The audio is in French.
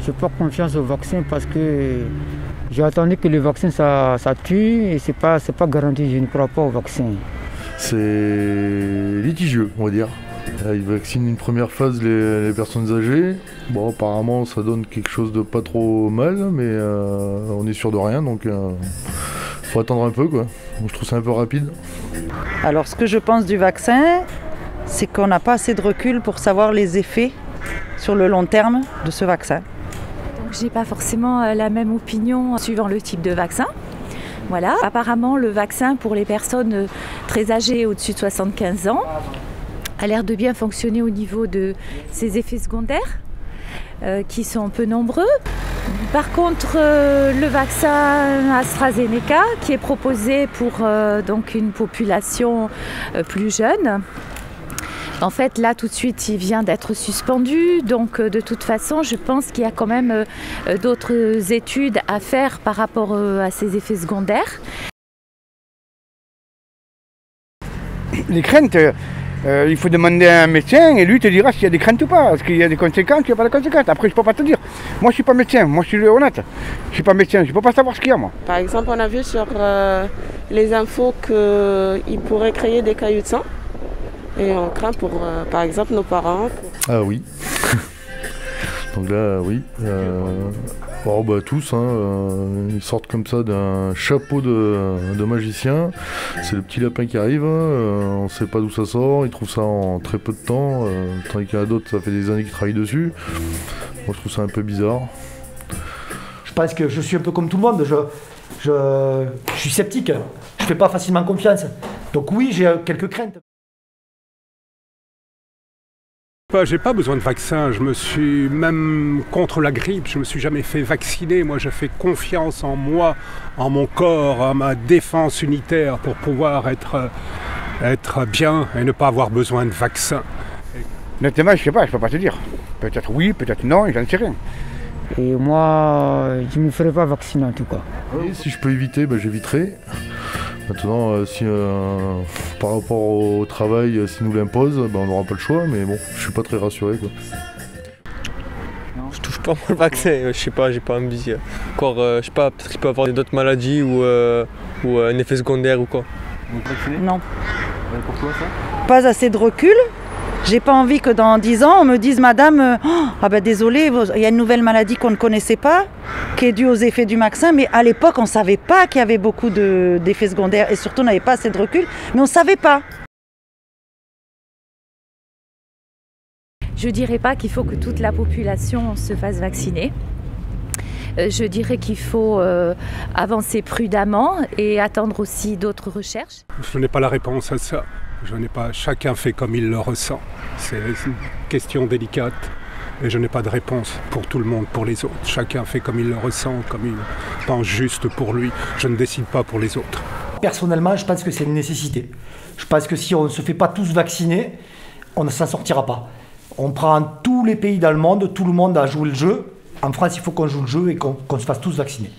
n'ai pas confiance au vaccin parce que j'ai entendu que le vaccin ça tue et c'est pas garanti, je ne crois pas au vaccin. C'est litigieux, on va dire. Ils vaccinent une première phase les personnes âgées. Bon, apparemment ça donne quelque chose de pas trop mal, mais on est sûr de rien, donc faut attendre un peu quoi. Donc, je trouve ça un peu rapide. Alors ce que je pense du vaccin, c'est qu'on n'a pas assez de recul pour savoir les effets sur le long terme de ce vaccin. Donc j'ai pas forcément la même opinion suivant le type de vaccin. Voilà. Apparemment le vaccin pour les personnes très âgées au-dessus de 75 ans a l'air de bien fonctionner au niveau de ses effets secondaires qui sont peu nombreux. Par contre, le vaccin AstraZeneca qui est proposé pour donc une population plus jeune, en fait là tout de suite il vient d'être suspendu, donc de toute façon je pense qu'il y a quand même d'autres études à faire par rapport à ces effets secondaires. Les craintes, il faut demander à un médecin et lui te dira s'il y a des craintes ou pas, est-ce qu'il y a des conséquences, il n'y a pas de conséquences. Après je ne peux pas te dire, moi je ne suis pas médecin, moi je suis honnête, je ne suis pas médecin, je ne peux pas savoir ce qu'il y a moi. Par exemple on a vu sur les infos qu'il pourrait créer des caillots de sang et on craint pour par exemple nos parents. Ah oui. Donc là oui. Oh, bah, tous, ils sortent comme ça d'un chapeau de magicien. C'est le petit lapin qui arrive, on ne sait pas d'où ça sort, ils trouvent ça en très peu de temps, tandis qu'il y en a d'autres, ça fait des années qu'ils travaillent dessus. Moi je trouve ça un peu bizarre. Je pense que je suis un peu comme tout le monde, je suis sceptique, je ne fais pas facilement confiance. Donc oui, j'ai quelques craintes. J'ai pas besoin de vaccin, je me suis même contre la grippe, je me suis jamais fait vacciner. Moi je fais confiance en moi, en mon corps, à ma défense unitaire pour pouvoir être bien et ne pas avoir besoin de vaccin. Honnêtement, je sais pas, je peux pas te dire. Peut-être oui, peut-être non, j'en sais rien. Et moi, je ne me ferai pas vacciner en tout cas. Et si je peux éviter, j'éviterai. Maintenant, si par rapport au travail, s'ils nous l'imposent, on n'aura pas le choix, mais bon, je suis pas très rassuré quoi. Je touche pas moi le vaccin, je sais pas, j'ai pas envie. Encore, je sais pas, peut-être qu'il peut avoir d'autres maladies ou un effet secondaire ou quoi. Non. Pourquoi ça? Pas assez de recul. J'ai pas envie que dans 10 ans on me dise madame, désolé, il y a une nouvelle maladie qu'on ne connaissait pas, qui est due aux effets du vaccin, mais à l'époque on ne savait pas qu'il y avait beaucoup d'effets secondaires et surtout on n'avait pas assez de recul, mais on ne savait pas. Je ne dirais pas qu'il faut que toute la population se fasse vacciner. Je dirais qu'il faut avancer prudemment et attendre aussi d'autres recherches. Je n'ai pas la réponse à ça. Je n'ai pas. Chacun fait comme il le ressent. C'est une question délicate et je n'ai pas de réponse pour tout le monde, pour les autres. Chacun fait comme il le ressent, comme il pense juste pour lui. Je ne décide pas pour les autres. Personnellement, je pense que c'est une nécessité. Je pense que si on ne se fait pas tous vacciner, on ne s'en sortira pas. On prend tous les pays dans le monde, tout le monde a joué le jeu. En France, il faut qu'on joue le jeu et qu'on se fasse tous vacciner.